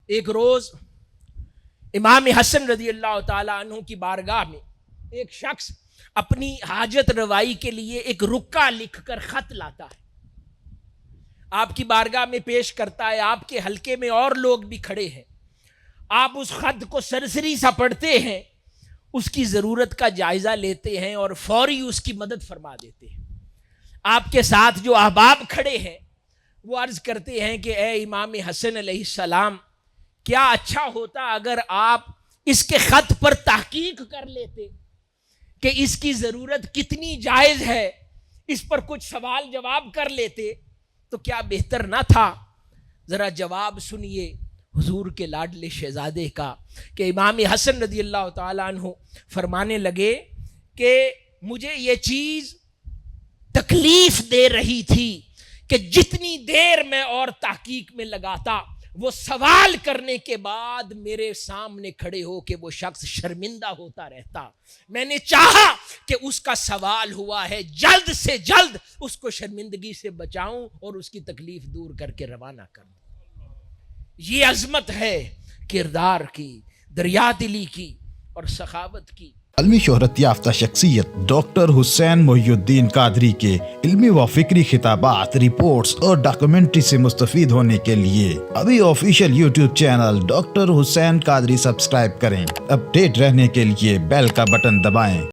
ایک روز امام حسن رضی اللہ تعالیٰ عنہ کی بارگاہ میں ایک شخص اپنی حاجت روائی کے لیے ایک رکا لکھ کر خط لاتا ہے، آپ کی بارگاہ میں پیش کرتا ہے، آپ کے حلقے میں اور لوگ بھی کھڑے ہیں، آپ اس خط کو سرسری سا پڑھتے ہیں، اس کی ضرورت کا جائزہ لیتے ہیں اور فوری اس کی مدد فرما دیتے ہیں۔ آپ کے ساتھ جو احباب کھڑے ہیں وہ عرض کرتے ہیں کہ اے امام حسن علیہ السلام، کیا اچھا ہوتا اگر آپ اس کے خط پر تحقیق کر لیتے کہ اس کی ضرورت کتنی جائز ہے، اس پر کچھ سوال جواب کر لیتے تو کیا بہتر نہ تھا؟ ذرا جواب سنیے حضور کے لاڈلے شہزادے کا کہ امام حسن رضی اللہ تعالیٰ عنہ فرمانے لگے کہ مجھے یہ چیز تکلیف دے رہی تھی کہ جتنی دیر میں اور تحقیق میں لگاتا، وہ سوال کرنے کے بعد میرے سامنے کھڑے ہو کے وہ شخص شرمندہ ہوتا رہتا۔ میں نے چاہا کہ اس کا سوال ہوا ہے، جلد سے جلد اس کو شرمندگی سے بچاؤں اور اس کی تکلیف دور کر کے روانہ کروں۔ یہ عظمت ہے کردار کی، دریا دلی کی اور سخاوت کی۔ عالمی شہرت یافتہ شخصیت ڈاکٹر حسین محی الدین قادری کے علمی و فکری خطابات، رپورٹس اور ڈاکومنٹری سے مستفید ہونے کے لیے ابھی آفیشیل یوٹیوب چینل ڈاکٹر حسین قادری سبسکرائب کریں۔ اپ ڈیٹ رہنے کے لیے بیل کا بٹن دبائیں۔